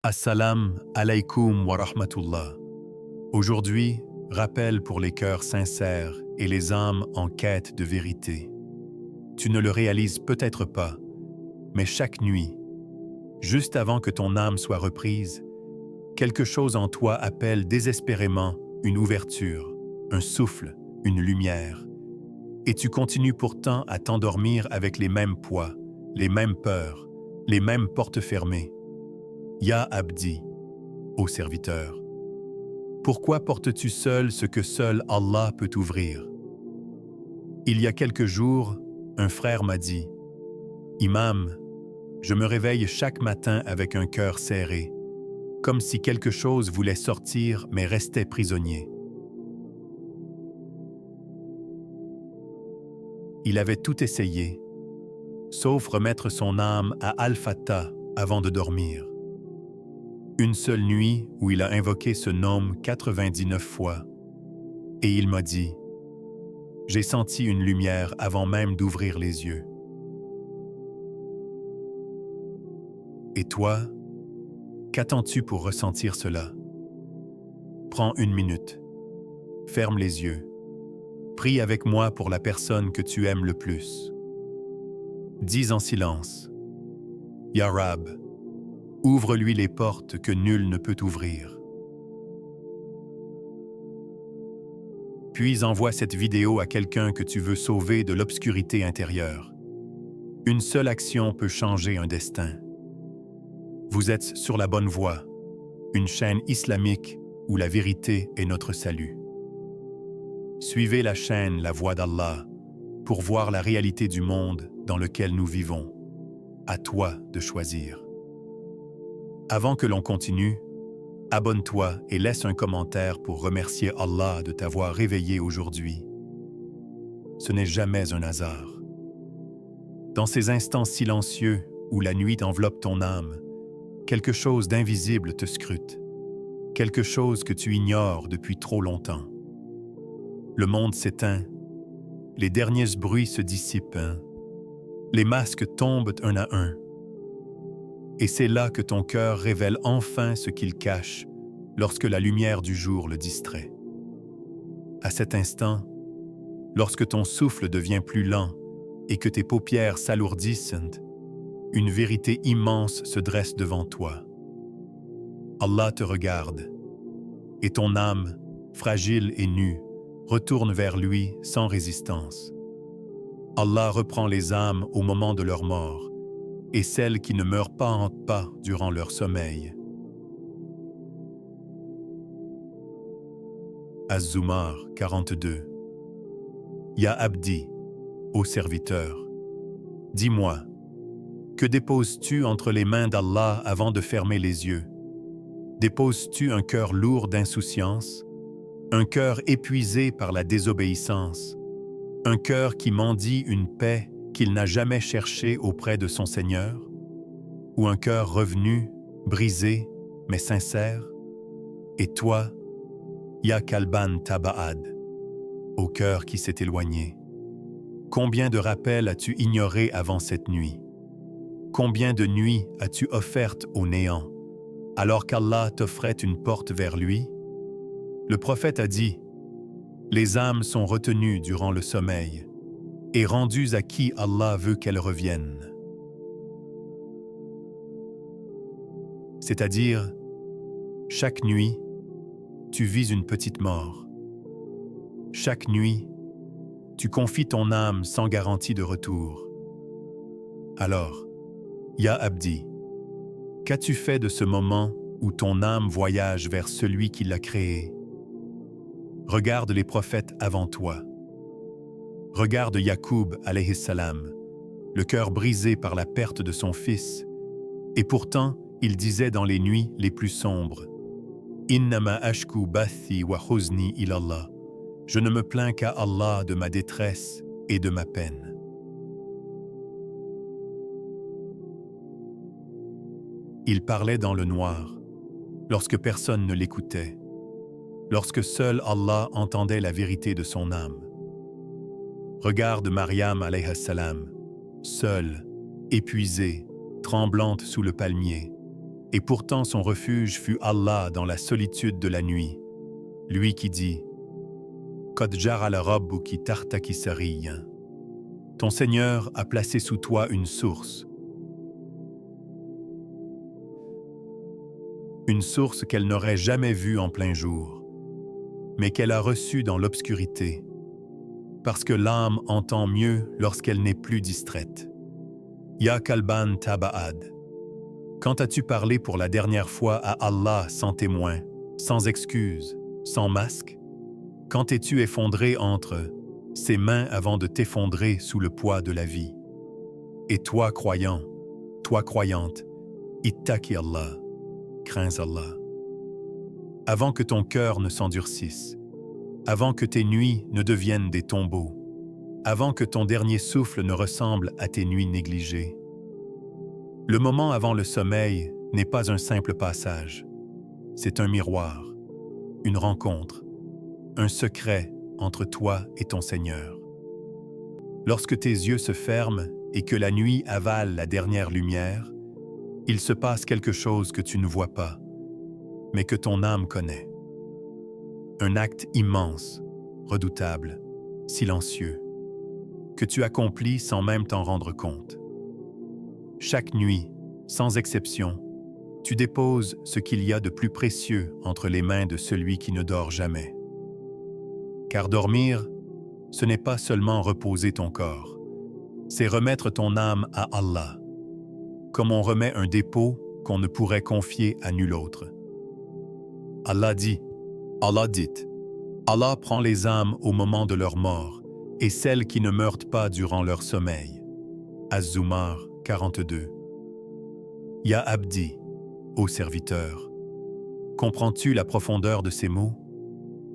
Assalam alaykoum wa rahmatullah. Aujourd'hui, rappel pour les cœurs sincères et les âmes en quête de vérité. Tu ne le réalises peut-être pas, mais chaque nuit, juste avant que ton âme soit reprise, quelque chose en toi appelle désespérément une ouverture, un souffle, une lumière. Et tu continues pourtant à t'endormir avec les mêmes poids, les mêmes peurs, les mêmes portes fermées. Ya Abdi, ô serviteur, pourquoi portes-tu seul ce que seul Allah peut ouvrir? Il y a quelques jours, un frère m'a dit, « Imam, je me réveille chaque matin avec un cœur serré, comme si quelque chose voulait sortir mais restait prisonnier. » Il avait tout essayé, sauf remettre son âme à Al-Fattah avant de dormir. Une seule nuit où il a invoqué ce nom 99 fois, et il m'a dit, « J'ai senti une lumière avant même d'ouvrir les yeux. » Et toi, qu'attends-tu pour ressentir cela? Prends une minute, ferme les yeux, prie avec moi pour la personne que tu aimes le plus. Dis en silence, « Ya Rab, ouvre-lui les portes que nul ne peut ouvrir. » Puis envoie cette vidéo à quelqu'un que tu veux sauver de l'obscurité intérieure. Une seule action peut changer un destin. Vous êtes sur la bonne voie, une chaîne islamique où la vérité est notre salut. Suivez la chaîne La Voie d'Allah pour voir la réalité du monde dans lequel nous vivons. À toi de choisir. Avant que l'on continue, abonne-toi et laisse un commentaire pour remercier Allah de t'avoir réveillé aujourd'hui. Ce n'est jamais un hasard. Dans ces instants silencieux où la nuit enveloppe ton âme, quelque chose d'invisible te scrute, quelque chose que tu ignores depuis trop longtemps. Le monde s'éteint, les derniers bruits se dissipent, les masques tombent un à un. Et c'est là que ton cœur révèle enfin ce qu'il cache lorsque la lumière du jour le distrait. À cet instant, lorsque ton souffle devient plus lent et que tes paupières s'alourdissent, une vérité immense se dresse devant toi. Allah te regarde, et ton âme, fragile et nue, retourne vers lui sans résistance. Allah reprend les âmes au moment de leur mort, et celles qui ne meurent pas hantent pas durant leur sommeil. Az-Zumar 42. Ya Abdi, ô serviteur, dis-moi, que déposes-tu entre les mains d'Allah avant de fermer les yeux? Déposes-tu un cœur lourd d'insouciance, un cœur épuisé par la désobéissance, un cœur qui mendie une paix qu'il n'a jamais cherché auprès de son Seigneur, ou un cœur revenu, brisé, mais sincère? Et toi, Ya Kalban Taba'ad, au cœur qui s'est éloigné, combien de rappels as-tu ignorés avant cette nuit? Combien de nuits as-tu offertes au néant, alors qu'Allah t'offrait une porte vers lui? Le prophète a dit, « Les âmes sont retenues durant le sommeil, et rendues à qui Allah veut qu'elles reviennent. » C'est-à-dire, chaque nuit, tu vis une petite mort. Chaque nuit, tu confies ton âme sans garantie de retour. Alors, Ya Abdi, qu'as-tu fait de ce moment où ton âme voyage vers celui qui l'a créé? Regarde les prophètes avant toi. Regarde Yacoub alayhi salam, le cœur brisé par la perte de son fils, et pourtant il disait dans les nuits les plus sombres, « Innama ashku bathi wa huzni ilallah » Je ne me plains qu'à Allah de ma détresse et de ma peine. Il parlait dans le noir, lorsque personne ne l'écoutait, lorsque seul Allah entendait la vérité de son âme. Regarde Maryam alayhi salam, seule, épuisée, tremblante sous le palmier. Et pourtant son refuge fut Allah dans la solitude de la nuit, lui qui dit « Qad ja'ala rabbuki tahtaki sariyyan » Ton Seigneur a placé sous toi une source qu'elle n'aurait jamais vue en plein jour, mais qu'elle a reçue dans l'obscurité, parce que l'âme entend mieux lorsqu'elle n'est plus distraite. Ya Kalban Taba'ad. Quand as-tu parlé pour la dernière fois à Allah sans témoin, sans excuse, sans masque? Quand t'es-tu effondré entre ses mains avant de t'effondrer sous le poids de la vie? Et toi, croyant, toi, croyante, ittaqi Allah, crains Allah. Avant que ton cœur ne s'endurcisse, avant que tes nuits ne deviennent des tombeaux, avant que ton dernier souffle ne ressemble à tes nuits négligées. Le moment avant le sommeil n'est pas un simple passage. C'est un miroir, une rencontre, un secret entre toi et ton Seigneur. Lorsque tes yeux se ferment et que la nuit avale la dernière lumière, il se passe quelque chose que tu ne vois pas, mais que ton âme connaît. Un acte immense, redoutable, silencieux, que tu accomplis sans même t'en rendre compte. Chaque nuit, sans exception, tu déposes ce qu'il y a de plus précieux entre les mains de celui qui ne dort jamais. Car dormir, ce n'est pas seulement reposer ton corps, c'est remettre ton âme à Allah, comme on remet un dépôt qu'on ne pourrait confier à nul autre. Allah dit, Allah dit, Allah prend les âmes au moment de leur mort et celles qui ne meurent pas durant leur sommeil. Az-Zumar 42. Ya Abdi, ô serviteur, comprends-tu la profondeur de ces mots?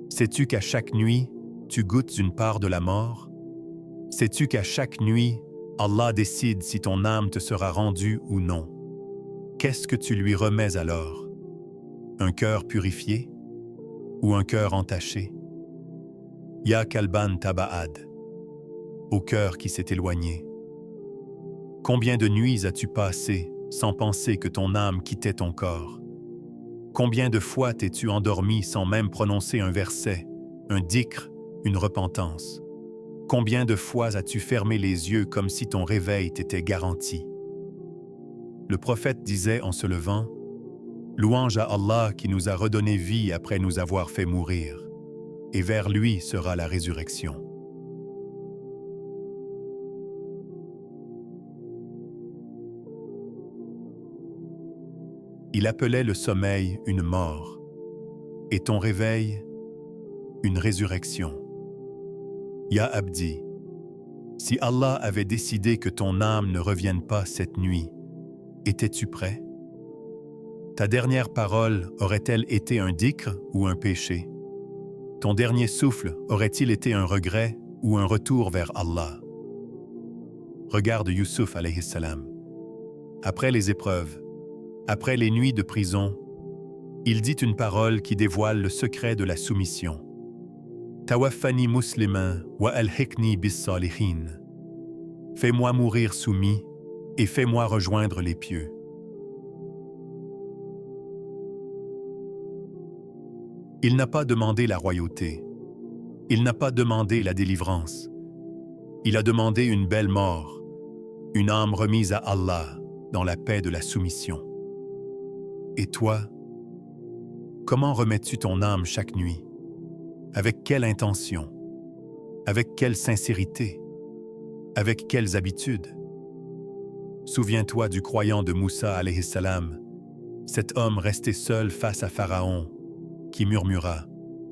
Sais-tu qu'à chaque nuit, tu goûtes une part de la mort? Sais-tu qu'à chaque nuit, Allah décide si ton âme te sera rendue ou non? Qu'est-ce que tu lui remets alors? Un cœur purifié? Ou un cœur entaché? Ya Kalban Taba'ad, au cœur qui s'est éloigné. Combien de nuits as-tu passé sans penser que ton âme quittait ton corps? Combien de fois t'es-tu endormi sans même prononcer un verset, un dhikr, une repentance? Combien de fois as-tu fermé les yeux comme si ton réveil t'était garanti? Le prophète disait en se levant, « Louange à Allah qui nous a redonné vie après nous avoir fait mourir, et vers lui sera la résurrection. » Il appelait le sommeil une mort, et ton réveil, une résurrection. Ya Abdi, si Allah avait décidé que ton âme ne revienne pas cette nuit, étais-tu prêt? Ta dernière parole aurait-elle été un dhikr ou un péché? Ton dernier souffle aurait-il été un regret ou un retour vers Allah? Regarde Youssouf alayhi salam. Après les épreuves, après les nuits de prison, il dit une parole qui dévoile le secret de la soumission. Tawaffani musliman wa alhiqni bis salihin. Fais-moi mourir soumis et fais-moi rejoindre les pieux. Il n'a pas demandé la royauté. Il n'a pas demandé la délivrance. Il a demandé une belle mort, une âme remise à Allah dans la paix de la soumission. Et toi, comment remets-tu ton âme chaque nuit? Avec quelle intention? Avec quelle sincérité? Avec quelles habitudes? Souviens-toi du croyant de Moussa alayhi salam, cet homme resté seul face à Pharaon, qui murmura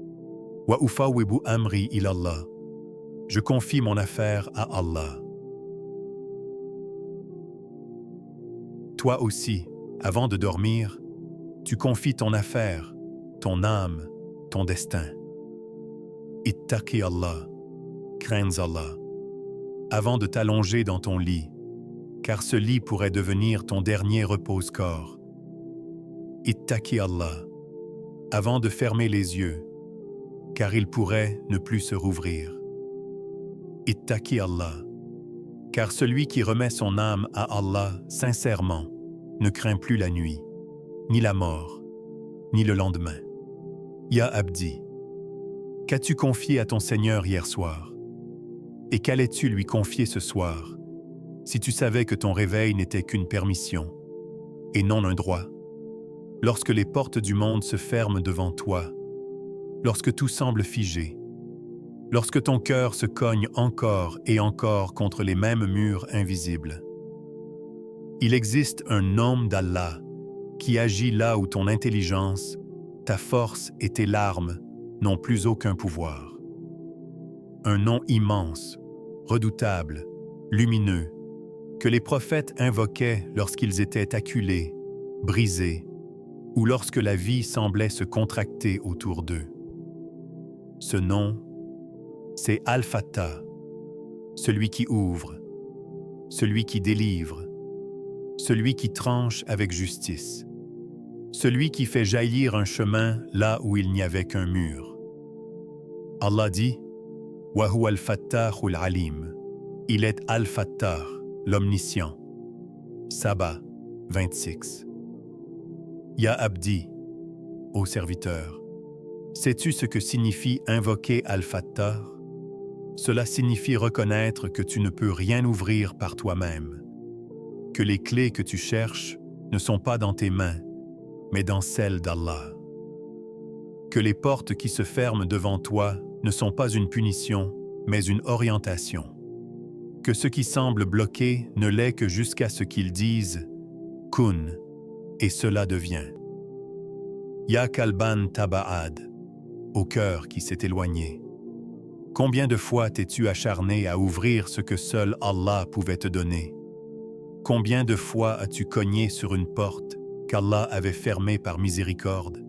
« Wa ufawwibu amri ilallah » Je confie mon affaire à Allah. Toi aussi, avant de dormir, tu confies ton affaire, ton âme, ton destin. Ittaqi Allah, crains Allah, avant de t'allonger dans ton lit, car ce lit pourrait devenir ton dernier repose-corps. Ittaqi Allah, avant de fermer les yeux, car il pourrait ne plus se rouvrir. Ittaqi Allah, car celui qui remet son âme à Allah sincèrement ne craint plus la nuit. ni la mort, ni le lendemain. Ya Abdi, qu'as-tu confié à ton Seigneur hier soir? Et qu'allais-tu lui confier ce soir, si tu savais que ton réveil n'était qu'une permission, et non un droit? Lorsque les portes du monde se ferment devant toi, lorsque tout semble figé, lorsque ton cœur se cogne encore et encore contre les mêmes murs invisibles, il existe un nom d'Allah qui agit là où ton intelligence, ta force et tes larmes n'ont plus aucun pouvoir. Un nom immense, redoutable, lumineux, que les prophètes invoquaient lorsqu'ils étaient acculés, brisés, ou lorsque la vie semblait se contracter autour d'eux. Ce nom, c'est Al-Fattah, celui qui ouvre, celui qui délivre, celui qui tranche avec justice, celui qui fait jaillir un chemin là où il n'y avait qu'un mur. Allah dit, « Wa huwa al-Fattahul Alim » il est Al-Fattah, l'omniscient. Saba 26. Ya Abdi, ô serviteur, sais-tu ce que signifie invoquer Al-Fattah? Cela signifie reconnaître que tu ne peux rien ouvrir par toi-même, que les clés que tu cherches ne sont pas dans tes mains, mais dans celles d'Allah. Que les portes qui se ferment devant toi ne sont pas une punition, mais une orientation. Que ce qui semble bloqué ne l'est que jusqu'à ce qu'ils disent « Kun » et cela devient. Ya Kalban Taba'ad, au cœur qui s'est éloigné. Combien de fois t'es-tu acharné à ouvrir ce que seul Allah pouvait te donner? Combien de fois as-tu cogné sur une porte qu'Allah avait fermée par miséricorde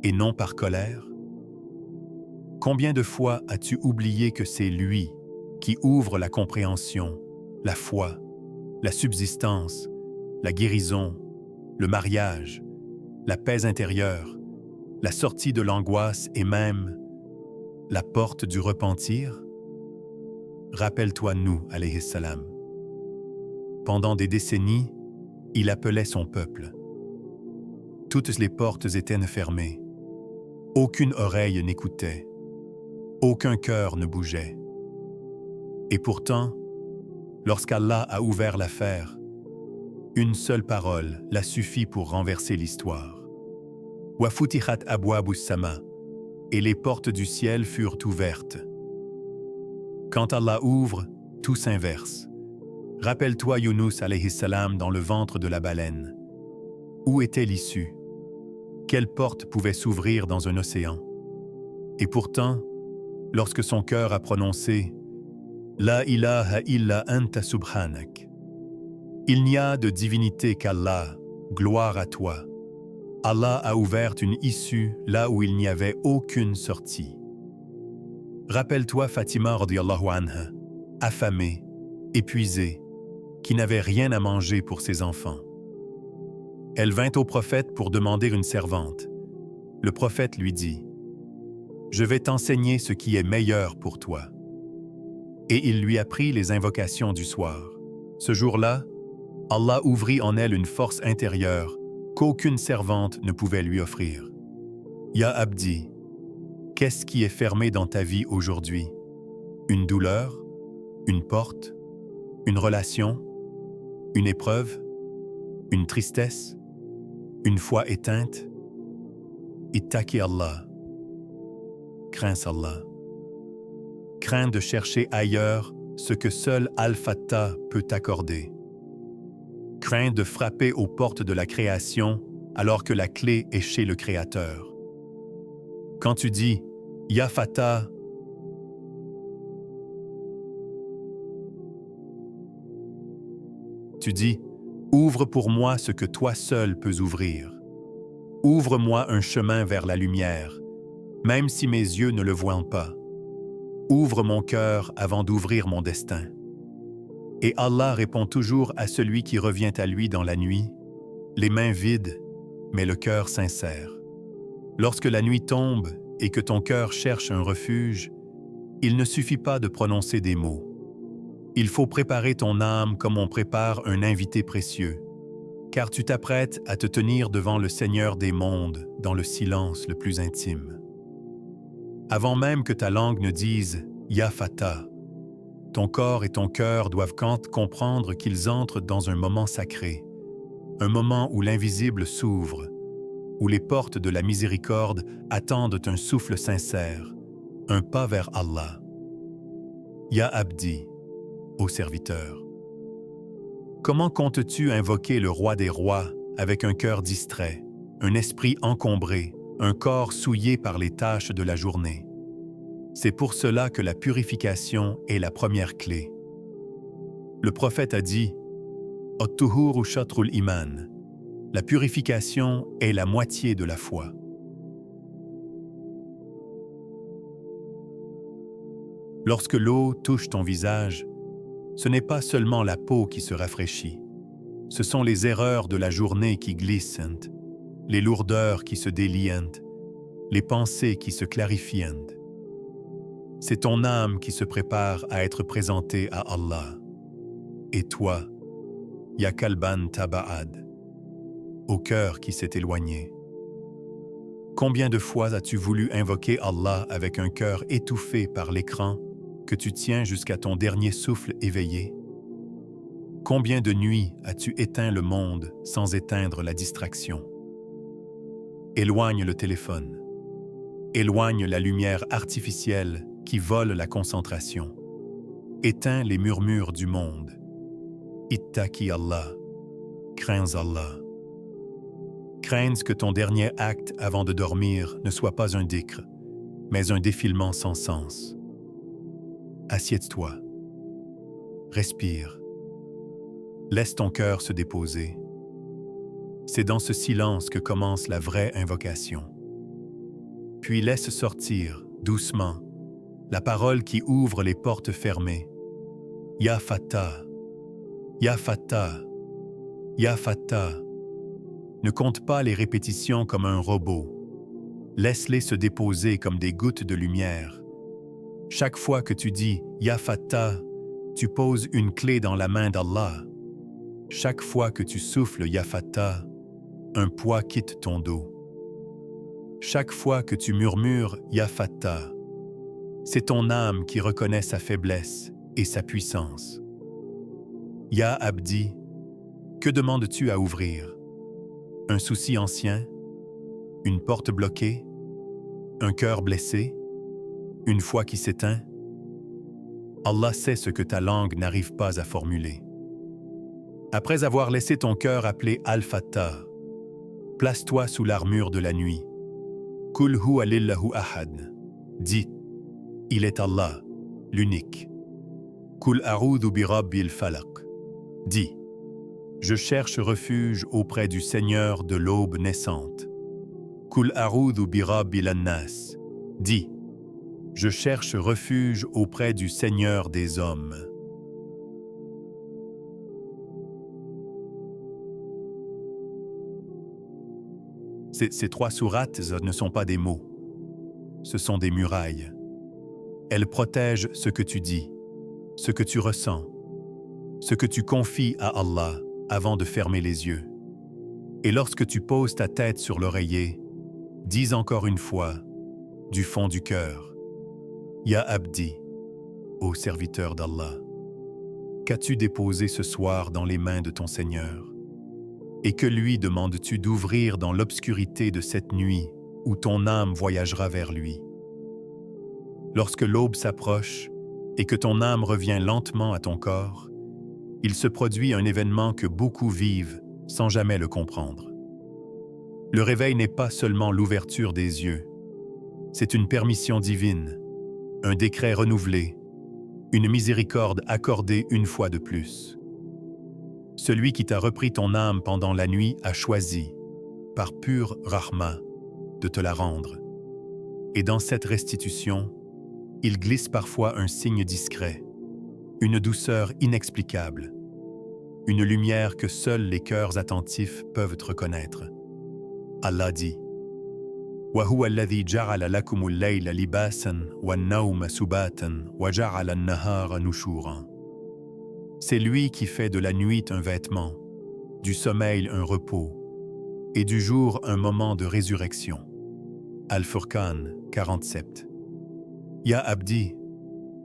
et non par colère? Combien de fois as-tu oublié que c'est lui qui ouvre la compréhension, la foi, la subsistance, la guérison, le mariage, la paix intérieure, la sortie de l'angoisse et même la porte du repentir? Rappelle-toi nous, alayhi salam. Pendant des décennies, il appelait son peuple. Toutes les portes étaient fermées. Aucune oreille n'écoutait. Aucun cœur ne bougeait. Et pourtant, lorsqu'Allah a ouvert l'affaire, une seule parole l'a suffi pour renverser l'histoire. Wa futihat abwabus sama, et les portes du ciel furent ouvertes. Quand Allah ouvre, tout s'inverse. Rappelle-toi Yunus alayhi salam dans le ventre de la baleine. Où était l'issue? Quelle porte pouvait s'ouvrir dans un océan? Et pourtant, lorsque son cœur a prononcé « La ilaha illa anta subhanak » il n'y a de divinité qu'Allah, gloire à toi. Allah a ouvert une issue là où il n'y avait aucune sortie. Rappelle-toi Fatima radiyallahu anha, affamée, épuisée, qui n'avait rien à manger pour ses enfants. Elle vint au prophète pour demander une servante. Le prophète lui dit « Je vais t'enseigner ce qui est meilleur pour toi. » Et il lui apprit les invocations du soir. Ce jour-là, Allah ouvrit en elle une force intérieure qu'aucune servante ne pouvait lui offrir. Ya Abdi, qu'est-ce qui est fermé dans ta vie aujourd'hui? Une douleur? Une porte? Une relation? Une épreuve? Une tristesse? Une foi éteinte? Ittaqi Allah. Crains Allah. Crains de chercher ailleurs ce que seul Al-Fattah peut t'accorder. Crains de frapper aux portes de la création alors que la clé est chez le Créateur. Quand tu dis « Ya Fattah », tu dis « Ouvre pour moi ce que toi seul peux ouvrir. Ouvre-moi un chemin vers la lumière, même si mes yeux ne le voient pas. Ouvre mon cœur avant d'ouvrir mon destin. » Et Allah répond toujours à celui qui revient à lui dans la nuit, les mains vides, mais le cœur sincère. Lorsque la nuit tombe et que ton cœur cherche un refuge, il ne suffit pas de prononcer des mots. Il faut préparer ton âme comme on prépare un invité précieux. car tu t'apprêtes à te tenir devant le Seigneur des mondes dans le silence le plus intime. Avant même que ta langue ne dise « Ya Fata », ton corps et ton cœur doivent comprendre qu'ils entrent dans un moment sacré, un moment où l'invisible s'ouvre, où les portes de la miséricorde attendent un souffle sincère, un pas vers Allah. Ya Abdi, ô serviteur. Comment comptes-tu invoquer le roi des rois avec un cœur distrait, un esprit encombré, un corps souillé par les tâches de la journée? C'est pour cela que la purification est la première clé. Le prophète a dit « At-tuhuru shatrul iman » la purification est la moitié de la foi. Lorsque l'eau touche ton visage, ce n'est pas seulement la peau qui se rafraîchit. Ce sont les erreurs de la journée qui glissent, les lourdeurs qui se délient, les pensées qui se clarifient. C'est ton âme qui se prépare à être présentée à Allah. Et toi, ya kalban taba'ad, au cœur qui s'est éloigné. Combien de fois as-tu voulu invoquer Allah avec un cœur étouffé par l'écran que tu tiens jusqu'à ton dernier souffle éveillé? Combien de nuits as-tu éteint le monde sans éteindre la distraction? Éloigne le téléphone. Éloigne la lumière artificielle qui vole la concentration. Éteins les murmures du monde. Ittaqi Allah. Crains Allah. Crains que ton dernier acte avant de dormir ne soit pas un dhikr, mais un défilement sans sens. Assieds-toi. Respire. Laisse ton cœur se déposer. C'est dans ce silence que commence la vraie invocation. Puis laisse sortir, doucement, la parole qui ouvre les portes fermées. Ya Fata, Ya Fata, Ya Fata. Ne compte pas les répétitions comme un robot. Laisse-les se déposer comme des gouttes de lumière. Chaque fois que tu dis « Ya Fata », tu poses une clé dans la main d'Allah. Chaque fois que tu souffles « Ya Fata », un poids quitte ton dos. Chaque fois que tu murmures « Ya Fata », c'est ton âme qui reconnaît sa faiblesse et sa puissance. Ya Abdi, que demandes-tu à ouvrir? Un souci ancien? Une porte bloquée? Un cœur blessé? Une foi qui s'éteint? Allah sait ce que ta langue n'arrive pas à formuler. Après avoir laissé ton cœur appeler Al-Fattah, place-toi sous l'armure de la nuit. Kul huwa lillahu ahad. Dis, il est Allah, l'unique. Kul a'udhu bi rabbil falaq. Dis, je cherche refuge auprès du Seigneur de l'aube naissante. Kul a'udhu bi rabbil annas. Dis, je cherche refuge auprès du Seigneur des hommes. Ces 3 sourates ne sont pas des mots. Ce sont des murailles. Elles protègent ce que tu dis, ce que tu ressens, ce que tu confies à Allah avant de fermer les yeux. Et lorsque tu poses ta tête sur l'oreiller, dis encore une fois, du fond du cœur, Ya Abdi, ô serviteur d'Allah, qu'as-tu déposé ce soir dans les mains de ton Seigneur? Et que lui demandes-tu d'ouvrir dans l'obscurité de cette nuit où ton âme voyagera vers lui? Lorsque l'aube s'approche et que ton âme revient lentement à ton corps, il se produit un événement que beaucoup vivent sans jamais le comprendre. Le réveil n'est pas seulement l'ouverture des yeux, c'est une permission divine, un décret renouvelé, une miséricorde accordée une fois de plus. Celui qui t'a repris ton âme pendant la nuit a choisi, par pur rahma, de te la rendre. Et dans cette restitution, il glisse parfois un signe discret, une douceur inexplicable, une lumière que seuls les cœurs attentifs peuvent reconnaître. Allah dit, وَهُوَ الَّذِي جَعَلَ لَكُمُ اللَّيْلَ لِبَاسًا وَالنَّوْمَ سُبَاتًا وَجَعَلَ النَّهَارَ نُشُورًا. C'est lui qui fait de la nuit un vêtement, du sommeil un repos, et du jour un moment de résurrection. Al-Furqan 47. Ya Abdi,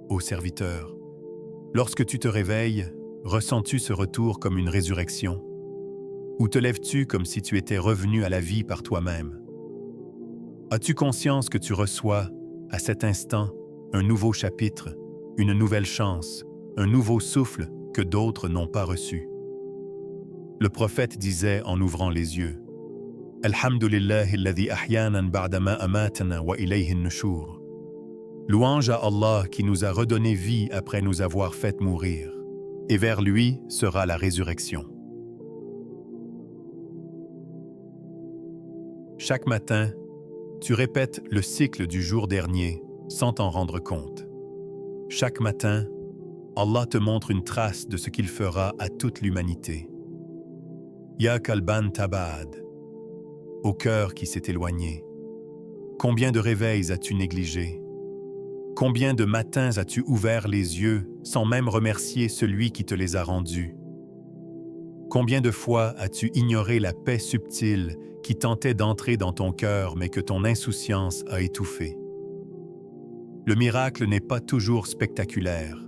ô serviteur, lorsque tu te réveilles, ressens-tu ce retour comme une résurrection? Ou te lèves-tu comme si tu étais revenu à la vie par toi-même? As-tu conscience que tu reçois, à cet instant, un nouveau chapitre, une nouvelle chance, un nouveau souffle que d'autres n'ont pas reçu? Le prophète disait en ouvrant les yeux, « Alhamdulillahi alladhi ahyanan ba'dama amatana wa ilayhi an-nushur » Louange à Allah qui nous a redonné vie après nous avoir fait mourir, et vers lui sera la résurrection. Chaque matin, tu répètes le cycle du jour dernier sans t'en rendre compte. Chaque matin, Allah te montre une trace de ce qu'il fera à toute l'humanité. Ya Kalban Tabad, au cœur qui s'est éloigné. Combien de réveils as-tu négligés? Combien de matins as-tu ouvert les yeux sans même remercier celui qui te les a rendus? Combien de fois as-tu ignoré la paix subtile qui tentait d'entrer dans ton cœur mais que ton insouciance a étouffé? Le miracle n'est pas toujours spectaculaire.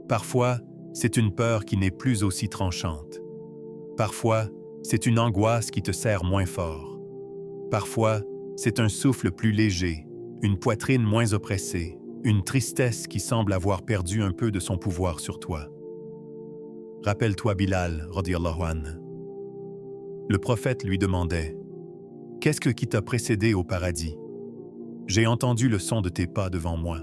Parfois, c'est une peur qui n'est plus aussi tranchante. Parfois, c'est une angoisse qui te serre moins fort. Parfois, c'est un souffle plus léger, une poitrine moins oppressée, une tristesse qui semble avoir perdu un peu de son pouvoir sur toi. Rappelle-toi Bilal, radiyallahu anhu. Le prophète lui demandait, « Qu'est-ce qui t'a précédé au paradis? J'ai entendu le son de tes pas devant moi. »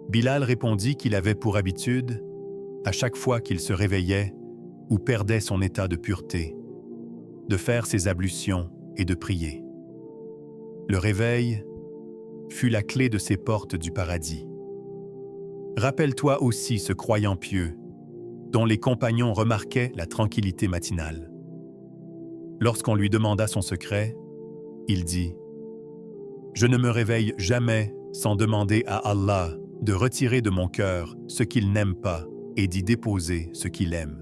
Bilal répondit qu'il avait pour habitude, à chaque fois qu'il se réveillait ou perdait son état de pureté, de faire ses ablutions et de prier. Le réveil fut la clé de ses portes du paradis. Rappelle-toi aussi ce croyant pieux, dont les compagnons remarquaient la tranquillité matinale. Lorsqu'on lui demanda son secret, il dit « Je ne me réveille jamais sans demander à Allah de retirer de mon cœur ce qu'il n'aime pas et d'y déposer ce qu'il aime. »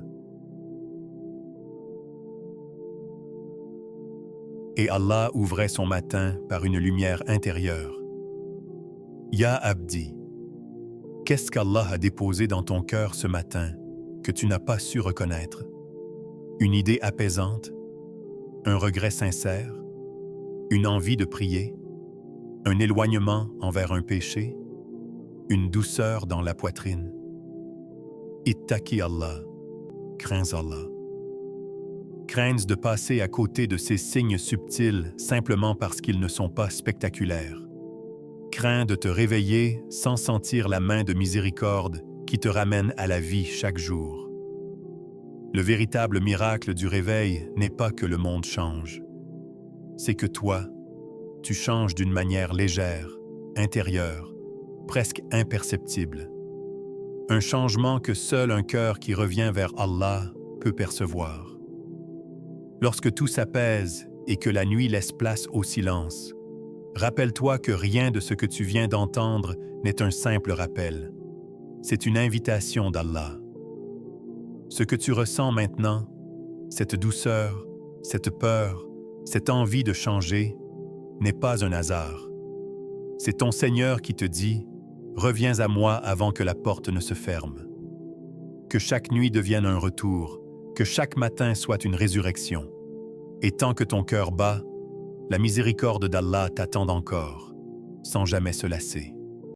Et Allah ouvrait son matin par une lumière intérieure. « Ya Abdi, qu'est-ce qu'Allah a déposé dans ton cœur ce matin que tu n'as pas su reconnaître? Une idée apaisante? Un regret sincère? Une envie de prier? Un éloignement envers un péché? Une douceur dans la poitrine? Ittaqi Allah, crains Allah. Crains de passer à côté de ces signes subtils simplement parce qu'ils ne sont pas spectaculaires. Crains de te réveiller sans sentir la main de miséricorde qui te ramène à la vie chaque jour. Le véritable miracle du réveil n'est pas que le monde change. C'est que toi, tu changes d'une manière légère, intérieure, presque imperceptible. Un changement que seul un cœur qui revient vers Allah peut percevoir. Lorsque tout s'apaise et que la nuit laisse place au silence, rappelle-toi que rien de ce que tu viens d'entendre n'est un simple rappel. C'est une invitation d'Allah. Ce que tu ressens maintenant, cette douceur, cette peur, cette envie de changer, n'est pas un hasard. C'est ton Seigneur qui te dit « Reviens à moi avant que la porte ne se ferme ». Que chaque nuit devienne un retour, que chaque matin soit une résurrection. Et tant que ton cœur bat, la miséricorde d'Allah t'attend encore, sans jamais se lasser.